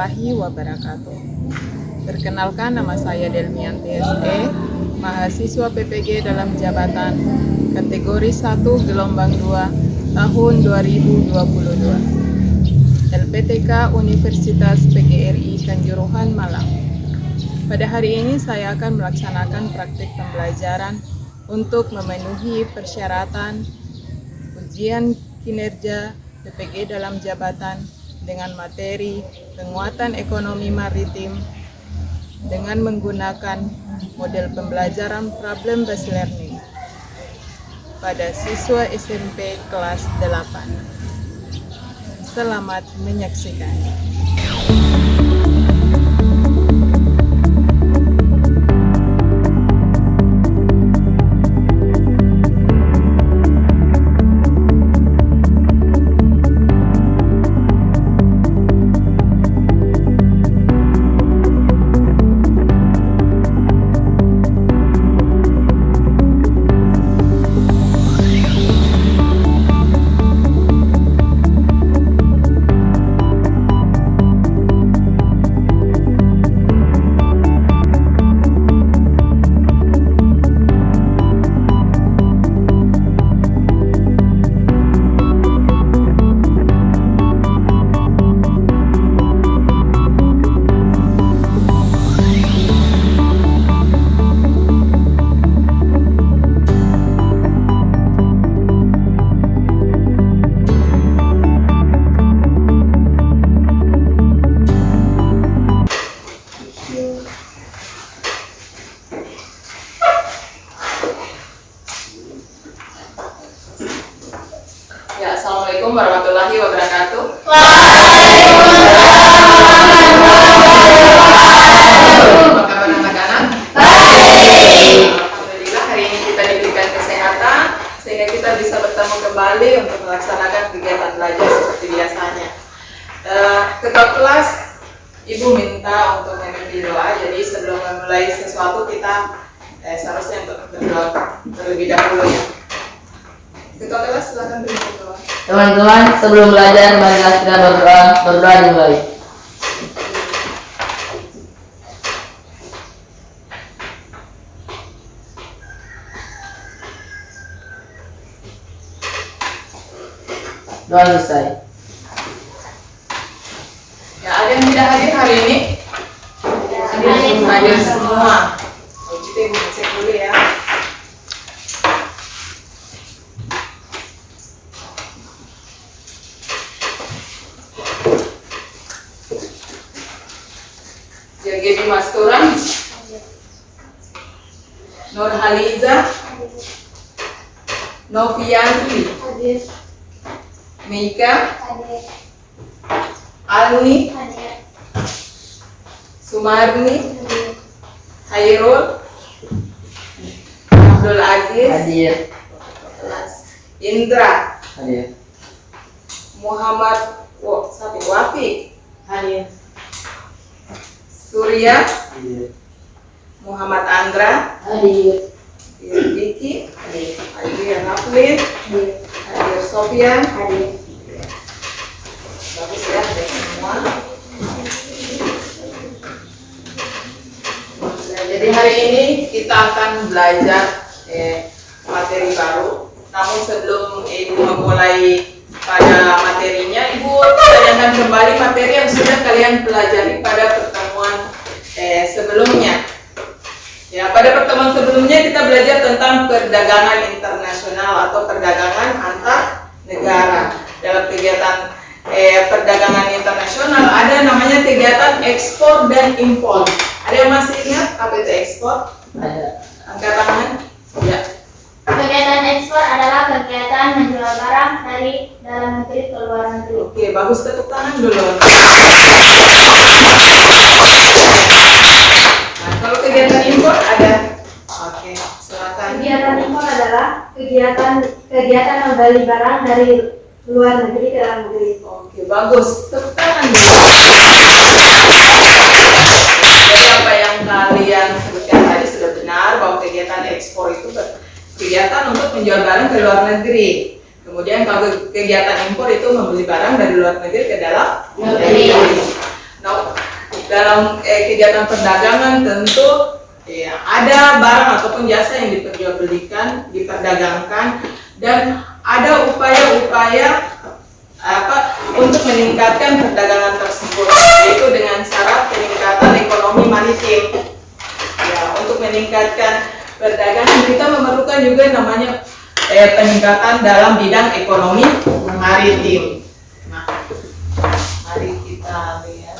warahmatullahi wabarakatuh. Perkenalkan, nama saya Delmian TSE, mahasiswa PPG dalam jabatan kategori 1 gelombang 2 tahun 2022. LPTK Universitas PGRI Kanjuruhan Malang. Pada hari ini saya akan melaksanakan praktik pembelajaran untuk memenuhi persyaratan ujian kinerja PPG dalam jabatan dengan materi penguatan ekonomi maritim dengan menggunakan model pembelajaran problem based learning pada siswa SMP kelas 8. Selamat menyaksikan. Ya, Assalamualaikum warahmatullahi wabarakatuh. Apa kabar anak-anak? Alhamdulillah, hari ini kita diberikan kesehatan sehingga kita bisa bertemu kembali untuk melaksanakan kegiatan belajar seperti biasanya. Ketua kelas, Ibu minta untuk memimpin doa. Jadi sebelum memulai sesuatu kita seharusnya untuk berdoa terlebih dahulu ya. Ketua kelas silakan berikan doa. Teman-teman, sebelum belajar, marilah kita berdoa dimulai. Doa selesai. Ya, ada yang tidak hadir hari ini? Hadir semua. Kita ibu cek dulu ya. Jadi Masturan, Nur Haliza, Novianti, Mika, Alni, Sumarni, Hairul, Abdul Aziz, Hadir. Indra, Hadir. Muhammad Wafiq, Hadir. Surya, Hadir. Muhammad Andra, Hadir. Diki, Hadir. Hadir Naflin, Hadir Sofian, Hadir. bagus ya, ada semua. Nah, jadi hari ini kita akan belajar materi baru. Namun sebelum Ibu memulai pada materinya, Ibu tanyakan kembali materi yang sudah kalian pelajari pada pertemuan sebelumnya. Ya, pada pertemuan sebelumnya kita belajar tentang perdagangan internasional atau perdagangan antar negara. Dalam kegiatan perdagangan internasional ada namanya kegiatan ekspor dan impor. Ada yang masih ingat apa itu ekspor? Ada. Angkat tangan. Ya. Kegiatan ekspor adalah kegiatan menjual barang dari dalam negeri ke luar negeri. Oke, bagus, tepuk tangan dulu. Nah, kalau kegiatan impor ada. Oke, silakan. Kegiatan impor adalah kegiatan membeli barang dari luar negeri ke dalam negeri. Oke, bagus. Tepuk tangan dulu. Jadi apa yang kalian sebutkan tadi sudah benar bahwa kegiatan ekspor itu kegiatan untuk menjual barang ke luar negeri. Kemudian kalau kegiatan impor itu membeli barang dari luar negeri ke dalam negeri. Nah, dalam kegiatan perdagangan tentu ya, ada barang ataupun jasa yang diperjualbelikan, diperdagangkan, dan ada upaya-upaya untuk meningkatkan perdagangan tersebut, yaitu dengan syarat peningkatan ekonomi maritim. Ya, untuk meningkatkan perdagangan kita memerlukan juga namanya peningkatan dalam bidang ekonomi maritim. Nah, mari kita lihat.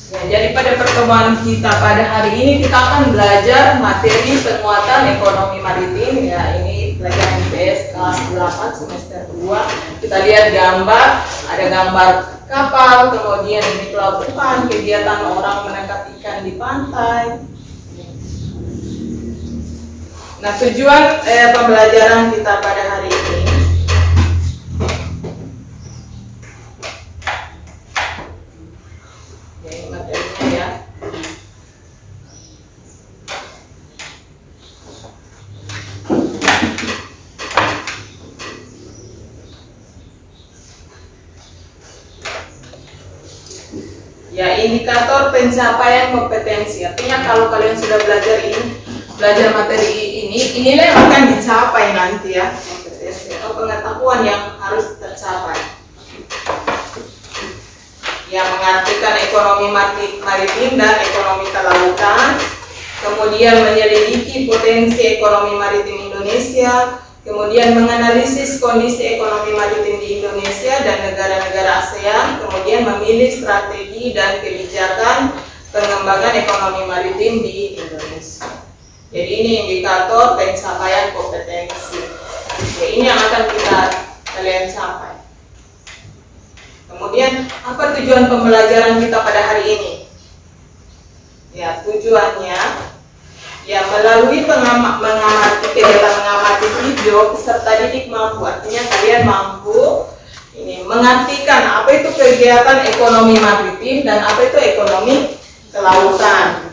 Ya, jadi pada pertemuan kita pada hari ini kita akan belajar materi penguatan ekonomi maritim. Ya, ini pelajaran IPS kelas 8 semester 2. Kita lihat gambar, ada gambar kapal, kemudian ini pelabuhan, kegiatan orang menangkap ikan di pantai. Nah, tujuan pembelajaran kita pada hari ini ya, indikator pencapaian kompetensi. Artinya kalau kalian sudah belajar materi ini, inilah yang akan dicapai nanti ya, kompetensi atau pengetahuan yang harus tercapai. Yang mengartikan ekonomi maritim dan ekonomi kelautan, kemudian menyelidiki potensi ekonomi maritim Indonesia, kemudian menganalisis kondisi ekonomi maritim di Indonesia dan negara-negara ASEAN, kemudian memilih strategi dan kebijakan pengembangan ekonomi maritim di Indonesia. Jadi ini indikator pencapaian kompetensi. Ya, ini yang akan kalian capai. Kemudian apa tujuan pembelajaran kita pada hari ini? Ya, tujuannya ya melalui kegiatan mengamati video peserta didik mampu, artinya kalian mampu mengartikan apa itu kegiatan ekonomi maritim dan apa itu ekonomi kelautan.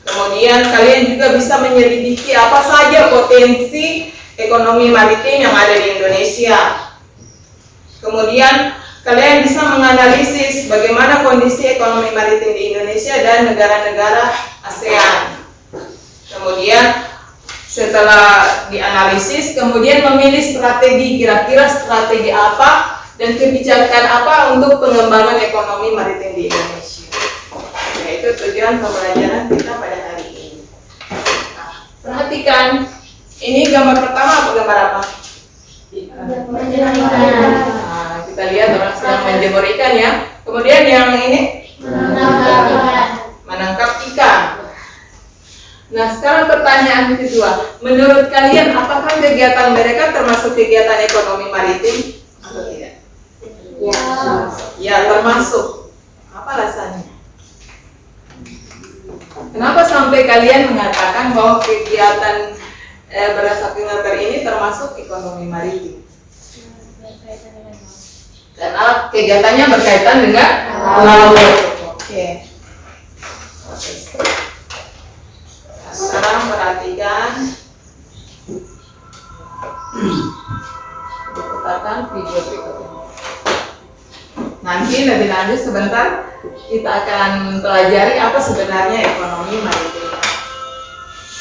Kemudian kalian juga bisa menyelidiki apa saja potensi ekonomi maritim yang ada di Indonesia. Kemudian kalian bisa menganalisis bagaimana kondisi ekonomi maritim di Indonesia dan negara-negara ASEAN. Kemudian setelah dianalisis, kemudian memilih strategi, kira-kira strategi apa dan kebijakan apa untuk pengembangan ekonomi maritim di Indonesia. Itu tujuan pembelajaran kita pada hari ini. Nah, perhatikan, ini gambar pertama apa gambar apa? Nah, kita lihat orang sedang menjemur ikan ya. Kemudian yang ini menangkap ikan. Nah, sekarang pertanyaan kedua, menurut kalian apakah kegiatan mereka termasuk kegiatan ekonomi maritim atau tidak? Ya, termasuk. Apa alasannya? Kenapa sampai kalian mengatakan bahwa kegiatan berdasarkan gambar ini termasuk ekonomi maritim? Karena kegiatannya berkaitan dengan laut. Oke. Nah, sekarang perhatikan, putarkan video berikutnya. Nanti lebih lanjut sebentar kita akan pelajari apa sebenarnya ekonomi maritim.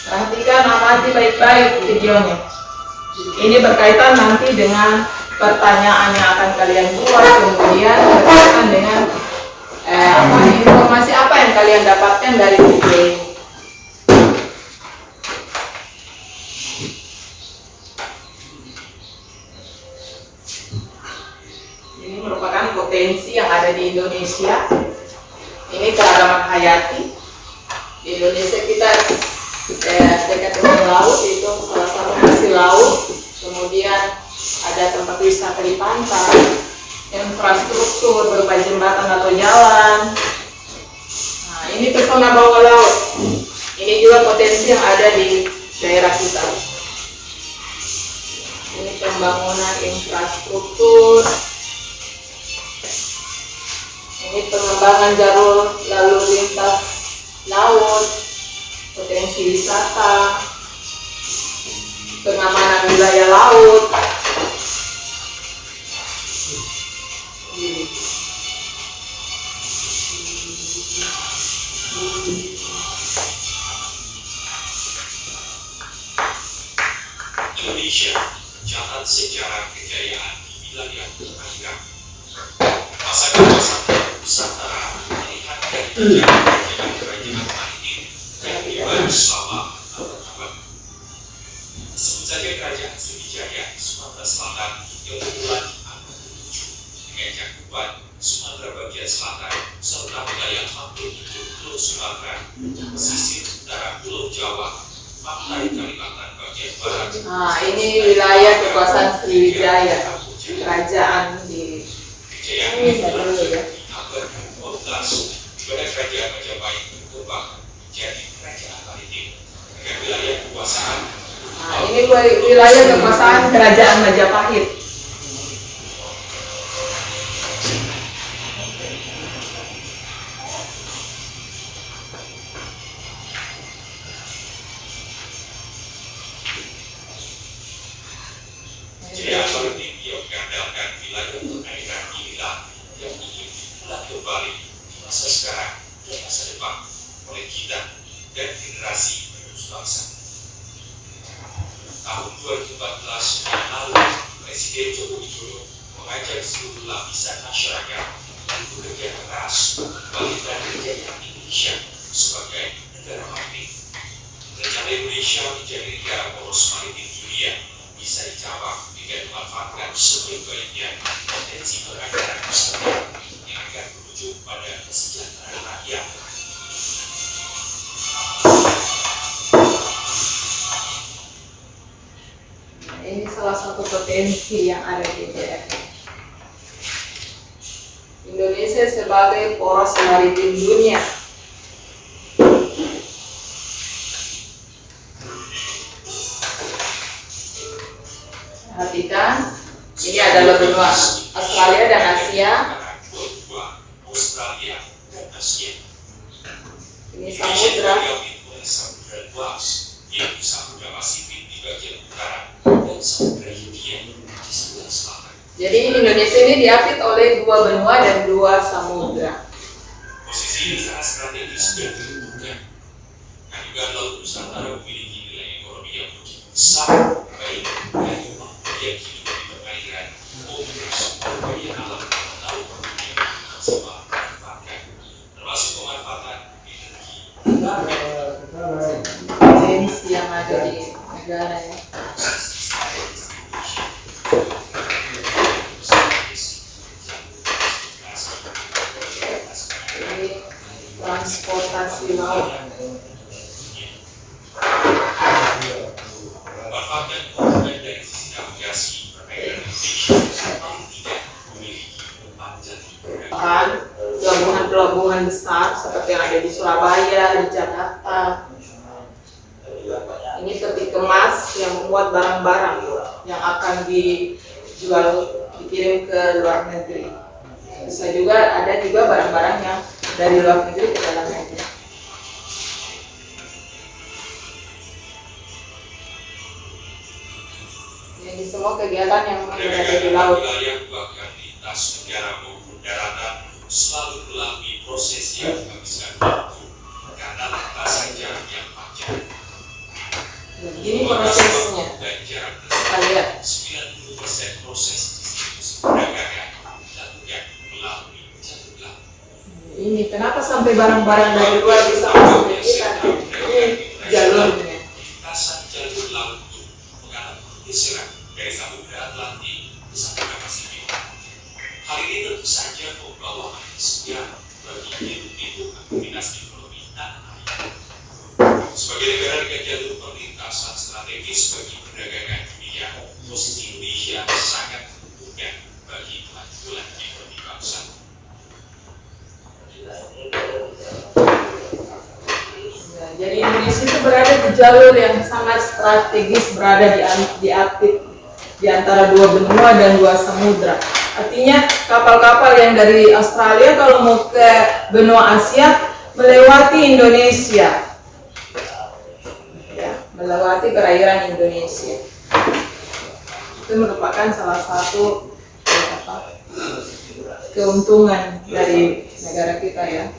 Perhatikan, amati baik-baik videonya. Ini berkaitan nanti dengan pertanyaan yang akan kalian buat, kemudian berkaitan dengan informasi apa yang kalian dapatkan dari video ini. Ini merupakan potensi yang ada di Indonesia. Ini keragaman hayati. Di Indonesia kita dekat dengan laut, itu salah satu hasil laut. Kemudian ada tempat wisata di pantai, infrastruktur berupa jembatan atau jalan. Nah, ini pesona bawah laut. Ini juga potensi yang ada di daerah kita. Ini pembangunan infrastruktur. Ini pengembangan jalur lalu lintas laut, potensi wisata, pengamanan wilayah laut. Indonesia mencatat sejarah kejayaan di wilayah perairan. Masa kekuasaan Nusantara melihat dari kerajaan maritim yang dibangun selama abad-abad. Sebut saja kerajaan Sriwijaya di Sumatera Selatan yang berbulan di abad ke-7 dengan cakupan Sumatera bagian selatan serta wilayah hampir di Pulau Sumatera, pesisir utara Pulau Jawa, pantai Kalimantan bagian barat. Nah, ini wilayah kekuasaan Sriwijaya, kerajaan di ini dulu ya. Abad ke-15, pada kerajaan Majapahit berkembang menjadi kerajaan maritim dengan wilayah kekuasaan. Nah, ini wilayah kekuasaan kerajaan Majapahit. Jaya maritim yang mengandalkan wilayah perairan inilah yang ingin diulang kembali di masa sekarang dan masa depan oleh kita dan generasi penerus bangsa. Tahun 2014 yang lalu, Presiden Joko Widodo mengajak seluruh lapisan masyarakat untuk bekerja keras kembalikan kejayaan Indonesia sebagai negara maritim. Rencana Indonesia menjadi negara poros maritim dunia bisa dicapai dengan memanfaatkan sebaik-baiknya potensi perairan Nusantara yang akan berujung pada kesejahteraan rakyat. Nah, ini salah satu potensi yang ada di daerah Indonesia sebagai poros maritim dunia. Perhatikan, ini adalah benua Australia dan Asia. Australia dan Asia. Ini samudra. Samudra luas, yaitu Samudra Pasifik di bagian utara dan Samudra Hindia di sebelah selatan. Jadi Indonesia ini diapit oleh dua benua dan dua samudra. Posisi ini sangat strategis dan menentukan. Kan juga Laut Nusantara memiliki nilai ekonomi yang begitu besar, baik dari yang hidup di perairan maupun sumber daya alam laut yang maksimal dimanfaatkan, termasuk pemanfaatan energi. Potensi yang ada di negara ya. Ini transportasi laut. Memanfaatkan keunggulan dari sisi navigasi perairan Indonesia yang tidak memiliki beban jati. Bahkan pelabuhan-pelabuhan besar seperti yang ada di Surabaya, di Jakarta. Ini peti kemas yang memuat barang-barang yang akan dikirim ke luar negeri. Bisa juga ada juga barang-barang yang dari luar negeri ke dalam negeri. Jadi semua kegiatan yang berada di laut. Wilayah bahkan lintas negara maupun daratan selalu melalui proses yang menghabiskan waktu karena lintas saja yang panjang. Ini prosesnya. Dan jarak Kita lihat. 90% proses distribusi perdagangan dilakukan melalui jalur laut. Ini kenapa sampai barang-barang dari luar bisa masuk ke kita? Ini jalurnya. Lintasan jalur laut itu mengalami pergeseran dari Samudra Atlantik ke Samudra Pasifik. Hal ini tentu saja membawa angin segar bagi hidup aktivitas ekonomi tanah air. Sebagai negara dengan jalur perlintasan strategis bagi perdagangan dunia, posisi Indonesia sangat menguntungkan bagi kemajuan ekonomi bangsa. Nah, jadi Indonesia itu berada di jalur yang sangat strategis, berada di antara dua benua dan dua samudra. Artinya kapal-kapal yang dari Australia kalau mau ke benua Asia melewati Indonesia. Ya, melewati perairan Indonesia. Itu merupakan salah satu keuntungan dari negara kita ya.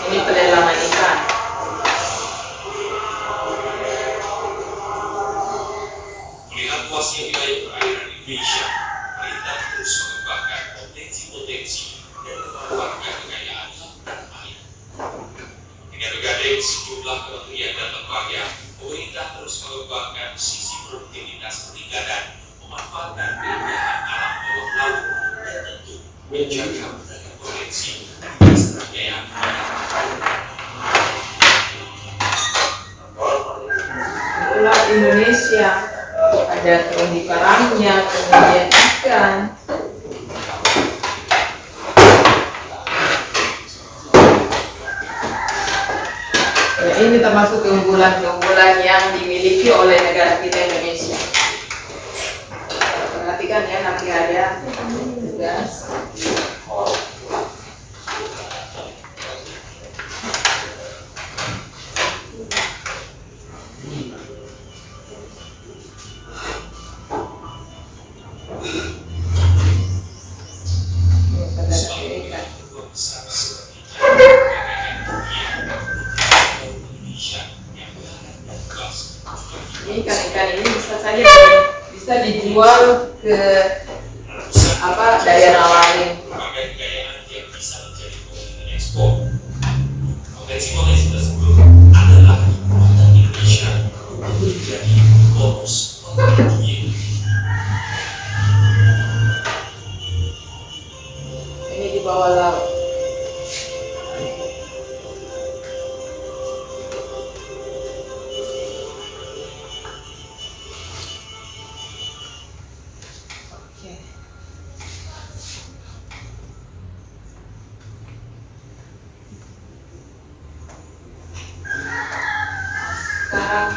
Ini pelelangan ikan. Melihat luasnya wilayah perairan Indonesia, pemerintah terus mengembangkan potensi-potensi dan memanfaatkan kekayaan lautan air. Dengan menggandeng sejumlah kementerian dan lembaga, pemerintah terus mengembangkan sisi produktivitas perikanan, memanfaatkan keindahan alam bawah laut, dan tentu menjaga beragam potensi ketersediaan Itulah Indonesia. Ada terumbu karangnya, kemudian ikan. Ya, ini termasuk keunggulan-keunggulan yang dimiliki oleh negara kita Indonesia. Perhatikan ya, nanti ada tugas. Ini ikan-ikan ini bisa dijual ke daerah lain. berbagai kekayaan yang bisa menjadi komoditas ekspor. Potensi-potensi tersebut adalah kekuatan Indonesia untuk menjadi bonus dunia. Ini di bawah laut. Oke. Sekarang,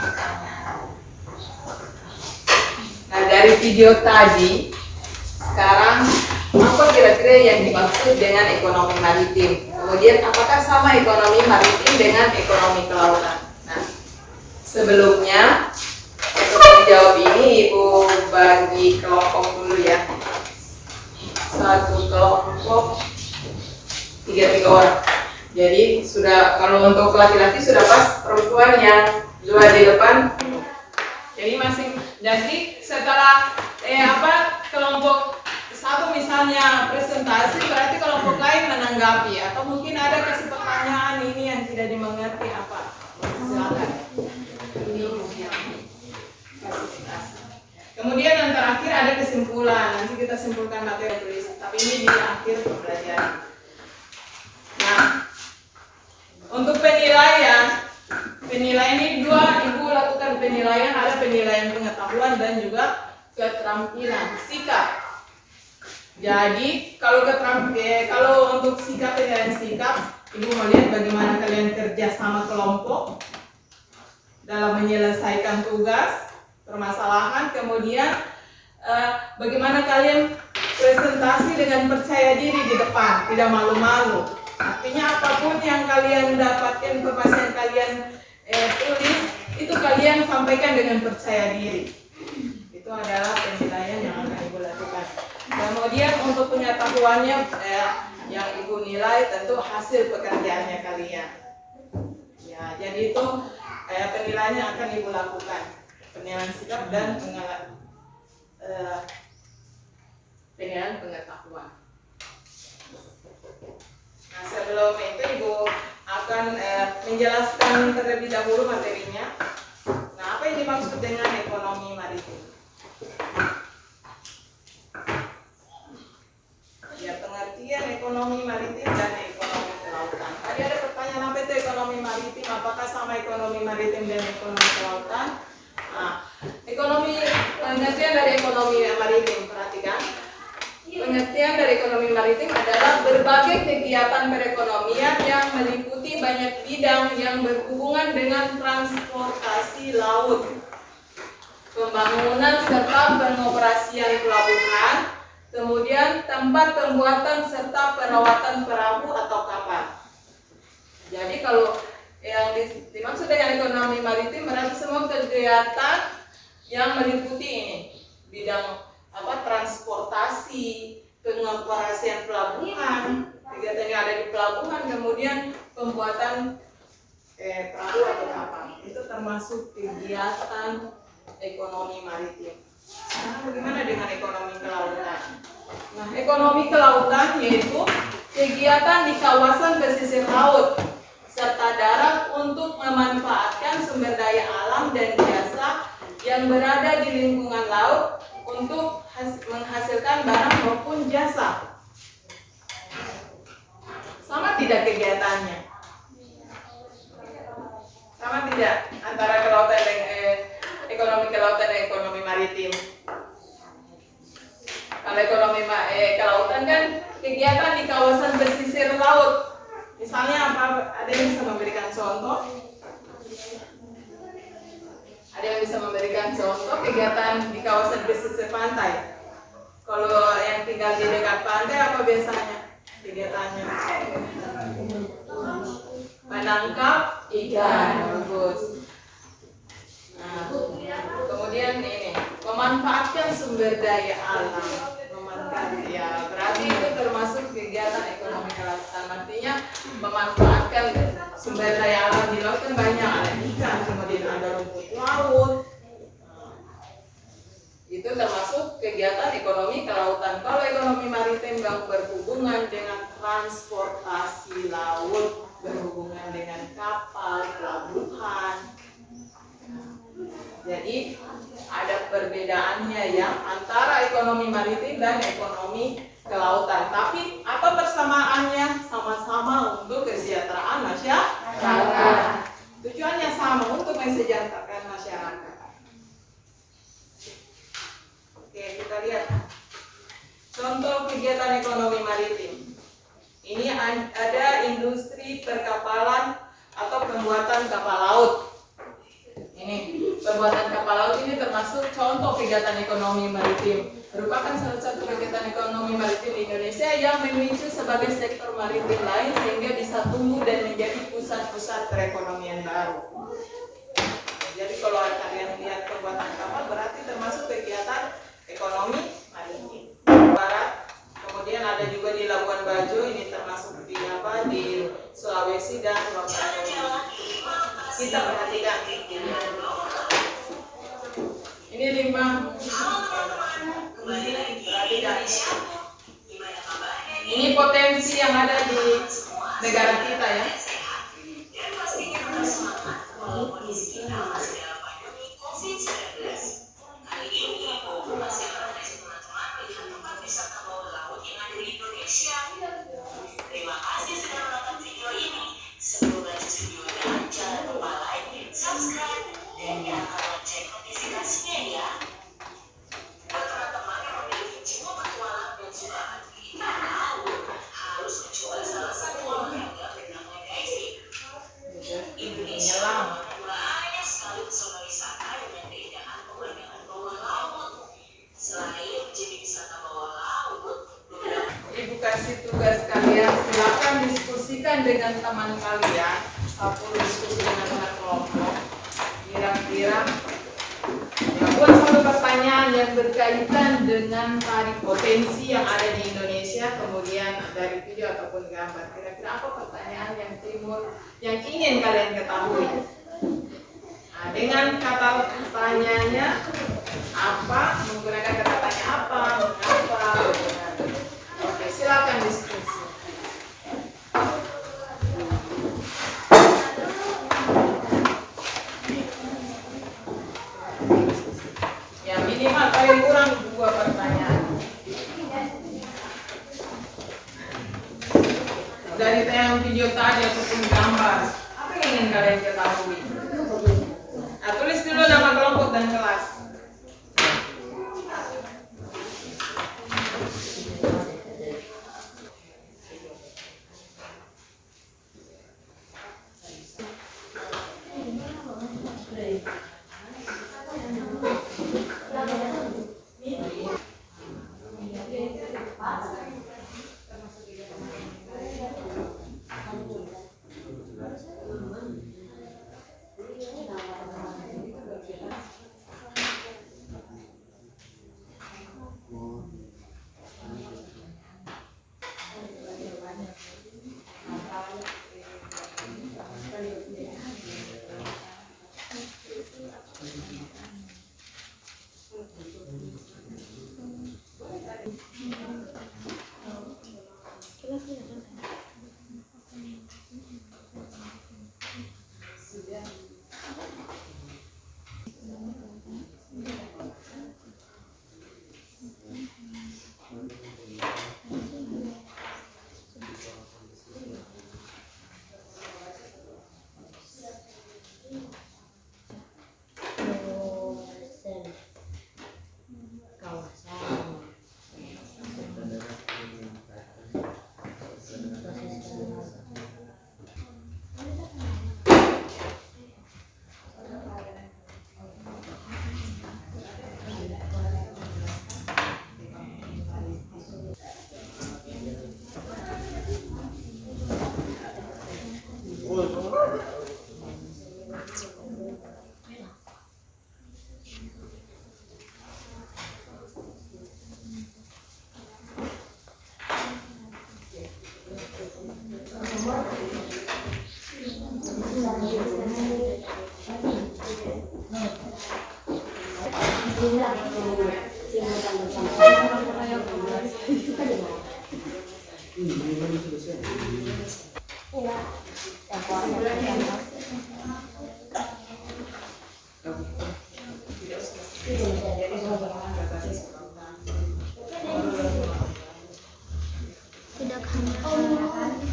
nah dari video tadi, sekarang apa kira-kira yang dimaksud dengan ekonomi maritim? Kemudian apakah sama ekonomi maritim dengan ekonomi kelautan? Nah, sebelumnya untuk menjawab ini Ibu bagi kelompok dulu ya. Satu kelompok 3 orang. Jadi sudah, kalau untuk laki-laki sudah pas, perempuan yang 2 di depan. Jadi setelah kelompok satu misalnya presentasi, berarti kelompok lain menanggapi, atau mungkin ada kasih pertanyaan ini yang tidak dimengerti apa. Silakan. Kemudian yang terakhir ada kesimpulan. Nanti kita simpulkan materi tulis, tapi ini di akhir pembelajaran. Nah, untuk penilaian ini 2 Ibu lakukan penilaian, ada penilaian pengetahuan dan juga keterampilan sikap. Jadi kalau untuk sikap, penilaian sikap, Ibu melihat bagaimana kalian kerja sama kelompok dalam menyelesaikan tugas, permasalahan, kemudian bagaimana kalian presentasi dengan percaya diri di depan, tidak malu-malu. Artinya apapun yang kalian dapatkan, informasi yang kalian tulis, itu kalian sampaikan dengan percaya diri. Itu adalah penilaian yang akan Ibu lakukan. Kemudian untuk pengetahuannya yang Ibu nilai tentu hasil pekerjaannya kalian. Ya, jadi itu penilaiannya akan Ibu lakukan. Penilaian sikap dan penilaian pengetahuan. Nah, sebelum itu Ibu akan menjelaskan terlebih dahulu materinya. Nah, apa yang dimaksud dengan ekonomi maritim? Ya, pengertian ekonomi maritim dan ekonomi kelautan. Tadi ada pertanyaan, apa itu ekonomi maritim? Apakah sama ekonomi maritim dan ekonomi kelautan? Nah, pengertian dari ekonomi maritim, perhatikan. Pengertian dari ekonomi maritim adalah berbagai kegiatan perekonomian yang meliputi banyak bidang yang berhubungan dengan transportasi laut. pembangunan serta pengoperasian pelabuhan, kemudian tempat pembuatan serta perawatan perahu atau kapal. Jadi kalau yang dimaksud dengan ekonomi maritim berarti semua kegiatan yang meliputi ini, bidang transportasi, pengoperasian pelabuhan, kegiatan yang ada di pelabuhan, kemudian pembuatan perahu atau kapal. Itu termasuk kegiatan ekonomi maritim. Nah, bagaimana dengan ekonomi kelautan? Nah, ekonomi kelautan yaitu kegiatan di kawasan pesisir laut serta darat untuk memanfaatkan sumber daya alam dan jasa yang berada di lingkungan laut untuk menghasilkan barang maupun jasa. Sama tidak kegiatannya? Sama tidak antara kelautan dan ekonomi kelautan dan ekonomi maritim? Kalau ekonomi kelautan kan kegiatan di kawasan pesisir laut. Misalnya apa? Ada yang bisa memberikan contoh? Ada yang bisa memberikan contoh kegiatan di kawasan pesisir pantai? Kalau yang tinggal di dekat pantai apa biasanya kegiatannya? Menangkap ikan, bagus. Nah, kemudian ini memanfaatkan sumber daya alam. Ya, berarti itu termasuk kegiatan ekonomi kelautan. Artinya memanfaatkan sumber daya alam di laut kan banyak, ada ikan, kemudian ada rumput laut. Itu termasuk kegiatan ekonomi kelautan. Kalau ekonomi maritim yang berhubungan dengan transportasi laut, berhubungan dengan kapal, pelabuhan. Jadi ada perbedaannya ya antara ekonomi maritim dan ekonomi kelautan. Tapi apa persamaannya? Sama-sama untuk kesejahteraan masyarakat. Tujuannya sama, untuk mensejahterakan masyarakat. Oke, kita lihat contoh kegiatan ekonomi maritim. Ini ada industri perkapalan atau pembuatan kapal laut. Ini pembuatan kapal laut ini termasuk contoh kegiatan ekonomi maritim. Merupakan salah satu kegiatan ekonomi maritim di Indonesia yang memicu sebagai sektor maritim lain sehingga bisa tumbuh dan menjadi pusat-pusat perekonomian baru. Jadi kalau kalian lihat pembuatan kapal berarti termasuk kegiatan ekonomi maritim. Barat, kemudian ada juga di Labuan Bajo, ini termasuk di Sulawesi dan Lombok. Kita perhatikan ini 5. Perhatikan ini potensi yang ada di negara kita ya. Terima kasih sudah menonton video ini. Semoga videonya jangan lupa like, subscribe, dan nyalakan lonceng notifikasinya ya. Buat teman-teman yang memiliki jiwa petualang dan suka adventure, harus mencoba salah satu olahraga bernama diving. Indonesia banyak sekali pesona wisata dengan keindahan pemandangan bawah laut. Selain menjadi wisata bawah laut, Ibu kasih tugas kalian, silakan diskusikan dengan teman kalian, satu diskusi dengan teman kelompok. Kira-kira ya, buat satu pertanyaan yang berkaitan dengan tadi potensi yang ada di Indonesia, kemudian dari video ataupun gambar. Kira-kira apa pertanyaan yang timbul, yang ingin kalian ketahui? Nah, dengan kata tanyanya apa, menggunakan kata tanya apa, mengapa, oke, silakan diskusi. Ya minimal paling kurang 2 pertanyaan. Dari tayangan video tadi ataupun gambar, apa yang ingin kalian ketahui? Nah, tulis dulu nama kelompok dan kelas.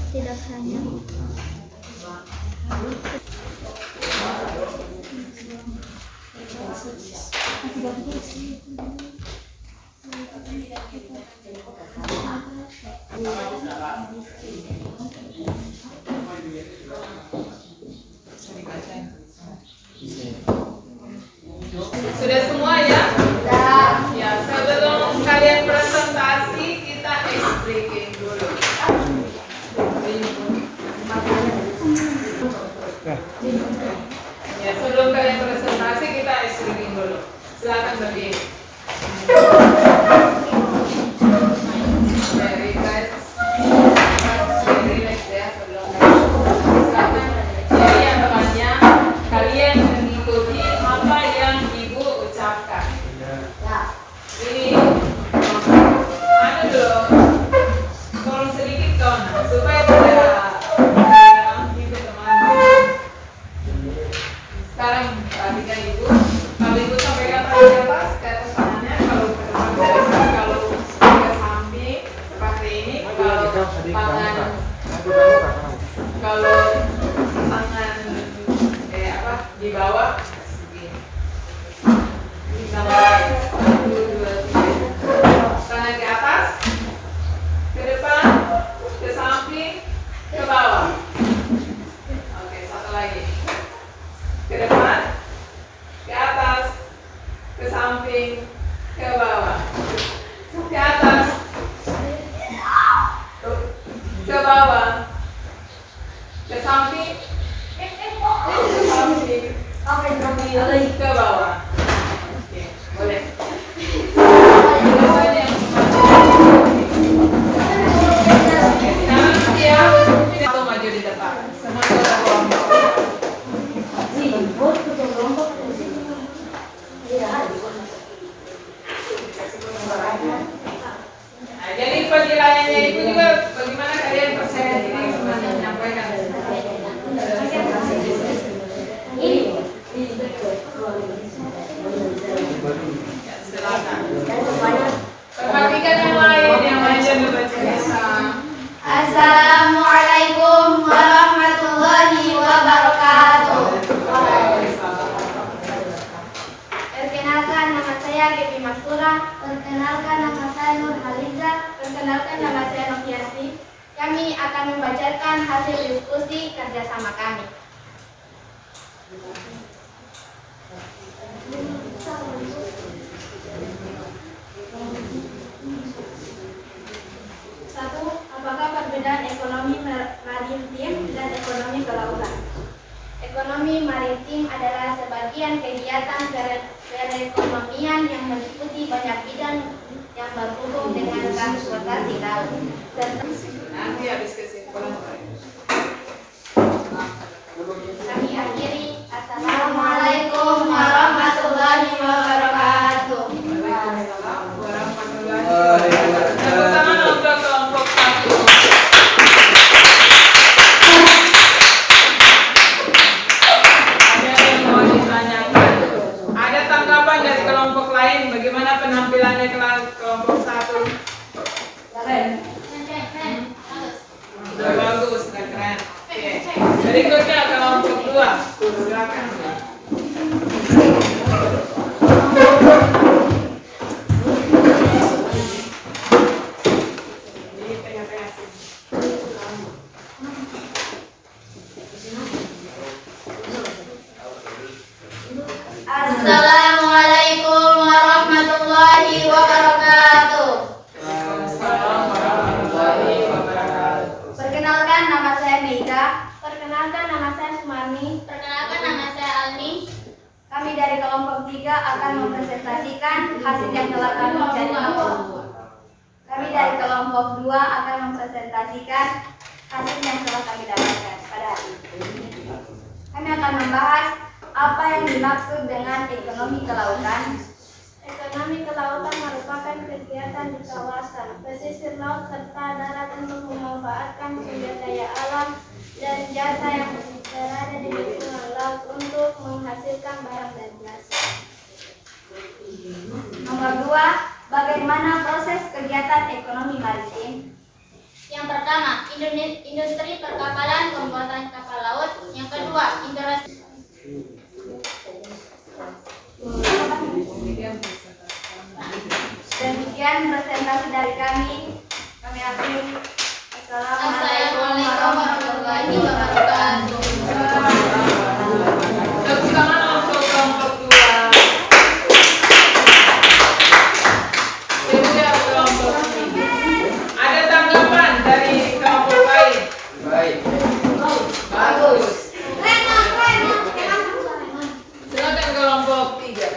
tidak hanya Sudah semua ya? Ya, sebelum kalian presentasi kita ice breaking dulu. Ya, sebelum kalian presentasi kita ice breaking dulu. Silakan berdiri. Very good. Very relax ya sebelum silakan. Jadi yang temannya kalian mengikuti apa yang ibu ucapkan. Ini anu dulu. Tolong sedikit kawan supaya tidak ikut teman. Sekarang perhatikan ibu. Kalau ibu sampaikan tangan ke atas tangannya. Kalau ke depan ke depan, kalau ke samping seperti ini. Kalau tangan, kalau tangan di bawah segini. Tambah 1, 2, 3. Tangan ke atas, ke depan, ke samping, ke bawah. Oke, satu lagi. Ke depan, ke atas, ke samping, ke bawah. Ke atas, ke bawah, ke samping, ke samping, ke bawah. Oke, boleh. Sekarang siap, satu maju di depan. Semua sudah kelompok. Nah, jadi penilaiannya itu juga bagaimana kalian percaya diri menyampaikan. Ya, silakan. Perhatikan yang lain jangan baca lisan. Assalamualaikum warahmatullahi wabarakatuh. Perkenalkan nama saya Gebi Mastura. Perkenalkan nama saya Nur Haliza. Perkenalkan nama saya Noviasti. Kami akan membacakan hasil diskusi kerjasama kami. Satu, apakah perbedaan ekonomi maritim dan ekonomi kelautan? Ekonomi maritim adalah sebagian kegiatan perekonomian yang meliputi banyak bidang yang berhubung dengan transportasi laut. Nanti habis kesimpulan. Kami akhiri. Assalamualaikum warahmatullahi wabarakatuh. Waalaikumsalam warahmatullahi wabarakatuh. Tepuk tangan untuk kelompok 1. Ada yang mau ditanyakan? Ada tanggapan dari kelompok lain? Bagaimana penampilannya kelompok 1? Sudah bagus, sudah keren. Oke. Berikutnya kelompok 2. Silakan. Di tengah-tengah sini. Assalamualaikum warahmatullahi wabarakatuh. Waalaikumsalam warahmatullahi wabarakatuh. Perkenalkan nama saya Meida. Perkenalkan nama saya Sumarni. Perkenalkan nama saya Almi. Kami dari kelompok 3 akan mempresentasikan hasil yang telah kami cari tahu. Kami dari kelompok 2 akan mempresentasikan hasil yang telah kami dapat. akan membahas apa yang dimaksud dengan ekonomi kelautan. Ekonomi kelautan merupakan kegiatan di kawasan pesisir laut serta darat untuk memanfaatkan sumber daya alam dan jasa yang berada di lingkungan laut untuk menghasilkan barang dan jasa. Nomor 2, bagaimana proses kegiatan ekonomi maritim? Yang pertama, industri perkapalan pembuatan kapal laut. Yang kedua, industri Demikian presentasi dari kami. Kami akhiri. Assalamualaikum warahmatullahi wabarakatuh. Tepuk tangan untuk kelompok 2. Siap kelompok 3. Ada tanggapan dari kelompok lain? Baik. Bagus. Silakan kelompok 3.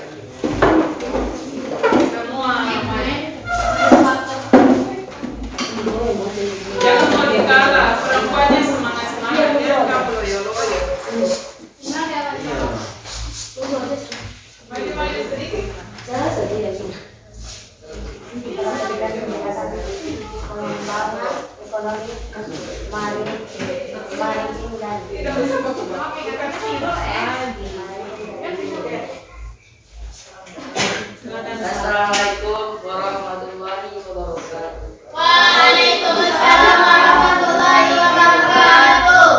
Semua main. Jangan mau dikalah, perempuannya semangat-semangat ya, kamu loyo-loyo. Maju-maju sedikit. pengembangan ekonomi maritim dan Tidak bisa memahami akan Assalamualaikum warahmatullahi wabarakatuh. Waalaikumsalam warahmatullahi wabarakatuh.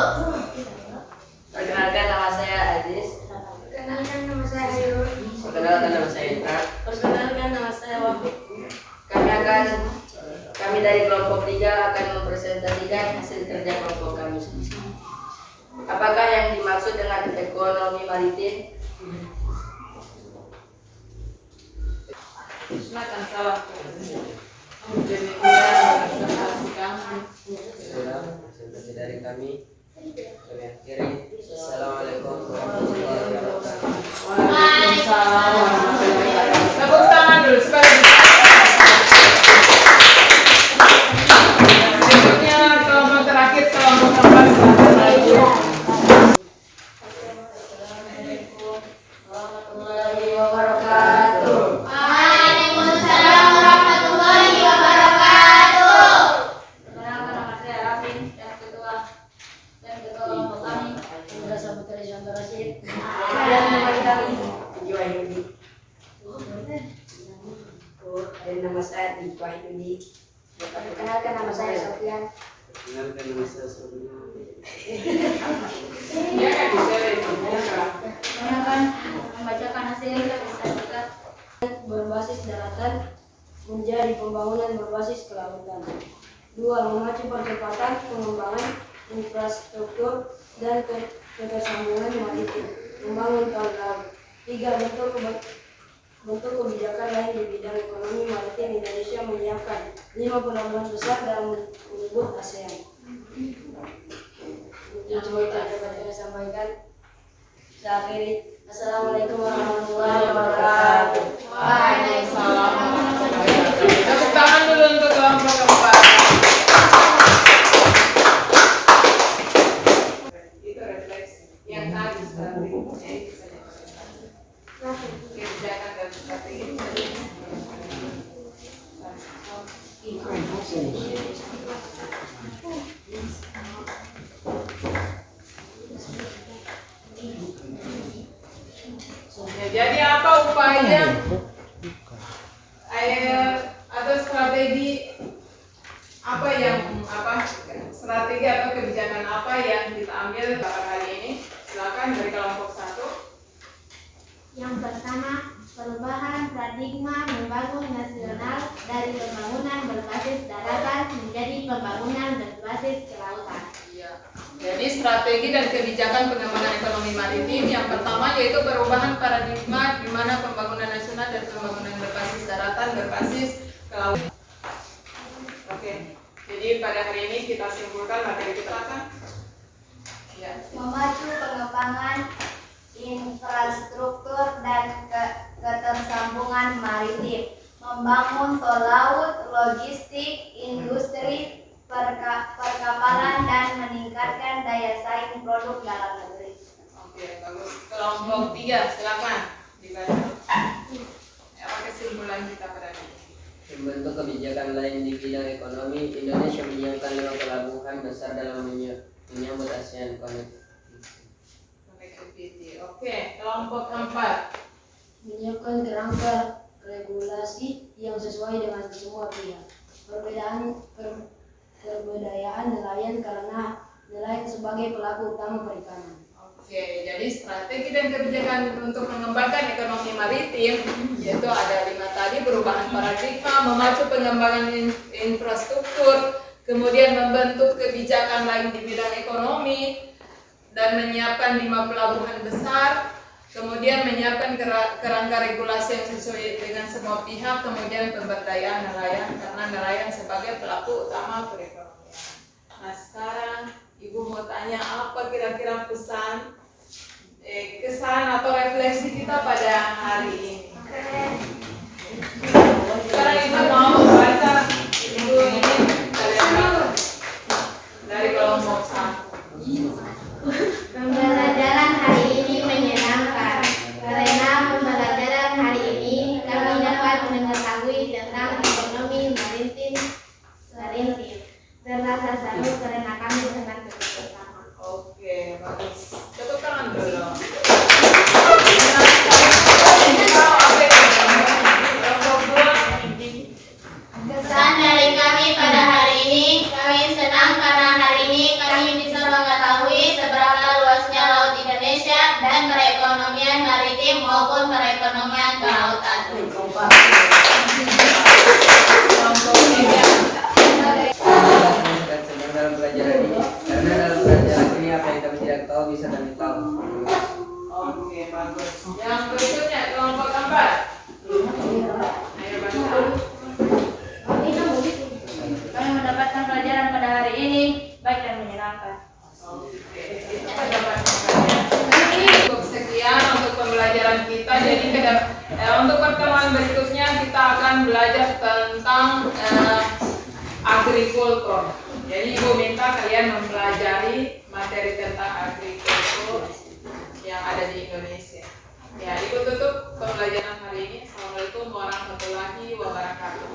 Perkenalkan, nama saya Aziz. Perkenalkan nama saya Ayul. Perkenalkan, nama saya Indra. Perkenalkan nama saya Wahid. Kami dari kelompok 3 akan mempresentasikan hasil kerja kelompok kami. Apakah yang dimaksud dengan ekonomi maritim? silakan salah. Demikian presentasi kami. Presentasi dari kami. Kami akhiri. Assalamualaikum warahmatullahi wabarakatuh. Waalaikumsalam warahmatullahi wabarakatuh. Tepuk tangan dulu sekali. Berikutnya kelompok terakhir, kelompok 4 silakan maju. Assalamualaikum warahmatullahi wabarakatuh. Waalaikumsalam warahmatullahi wabarakatuh. Perkenalkan nama saya Rafin, dan ketua kelompok kami Indra Sabutri Chandra Rasid. Dan nama kami Joy Yudi. Dan nama saya Joy Yudi. Perkenalkan nama saya Sofian. Perkenalkan, nama saya Sofian. Ya kan bisa itu. Perkenalkan membacakan hasil sertifikat berbasis daratan menjadi pembangunan berbasis kelautan. 2. Memacu percepatan pengembangan infrastruktur dan ketersambungan maritim, membangun tol laut. 3. Bentuk kebijakan lain di bidang ekonomi maritim Indonesia menyiapkan 5 penambahan besar dalam menyebut ASEAN. Yang dapat saya sampaikan. Saya akhiri. Assalamualaikum warahmatullahi wabarakatuh. Waalaikumsalam warahmatullahi wabarakatuh. Tepuk tangan dulu untuk kelompok 4. Itu refleksi yang tadi strategi. Itu saja presentasi. Kebijakan dan strategi. Ya, jadi apa upaya atau strategi strategi atau kebijakan apa yang kita ambil pada kali ini? Silakan dari kelompok 1. Yang pertama, perubahan paradigma membangun nasional dari pembangunan berbasis daratan menjadi pembangunan berbasis kelautan. Jadi strategi dan kebijakan pengembangan ekonomi maritim yang pertama yaitu perubahan paradigma di mana pembangunan nasional dan pembangunan berbasis daratan berbasis kelautan. Oke, jadi pada hari ini kita simpulkan materi kita akan Memacu pengembangan infrastruktur dan ketersambungan maritim, membangun tol laut, logistik, industri perkapalan dan meningkatkan daya saing produk dalam negeri. Oke, Oke, bagus. Kelompok 3, silakan dibaca. Apa kesimpulan kita pada hari ini? Membentuk kebijakan lain di bidang ekonomi, Indonesia menyiapkan 5 pelabuhan besar dalam menyambut ASEAN Connectivity. Oke, kelompok 4. Menyiapkan kerangka regulasi yang sesuai dengan semua pihak. Perbedaan nelayan karena nelayan sebagai pelaku utama perikanan. Oke, jadi strategi dan kebijakan untuk mengembangkan ekonomi maritim yaitu ada 5 tadi: perubahan paradigma, memacu pengembangan infrastruktur, kemudian membentuk kebijakan lain di bidang ekonomi, dan menyiapkan 5 pelabuhan besar, kemudian menyiapkan kerangka regulasi yang sesuai dengan semua pihak, kemudian pemberdayaan nelayan karena nelayan sebagai pelaku utama perekonomian. Nah, sekarang Ibu mau tanya apa kira-kira kesan atau refleksi kita pada hari ini. Sekarang Ibu mau baca Ibu ini kalian baca dari kelompok 1. Pembelajaran hari ini menyenangkan karena pembelajaran hari ini kami dapat mengetahui tentang ekonomi maritim. Terasa seru karena kami sangat bersama. Oke, bagus. Tepuk tangan dulu. Kesan dari kami pada hari ini, kami senang karena hari ini kami bisa mengetahui seberapa luasnya laut Indonesia dan perekonomian maritim maupun perekonomian kelautan. Sedang dalam pelajaran ini, karena dalam pelajaran ini apa yang kami tidak tahu bisa kami tahu. Oke, bagus. Yang berikutnya kelompok 4. Ayo baca. Kami mendapatkan pelajaran pada hari ini baik dan menyenangkan. Oke, kita dapat cukup sekian untuk pembelajaran kita. Jadi untuk pertemuan berikutnya kita akan belajar tentang agrikultur. Jadi Ibu minta kalian mempelajari materi tentang agrikultur yang ada di Indonesia. Ya, Ibu tutup pembelajaran hari ini. Assalamualaikum warahmatullahi wabarakatuh.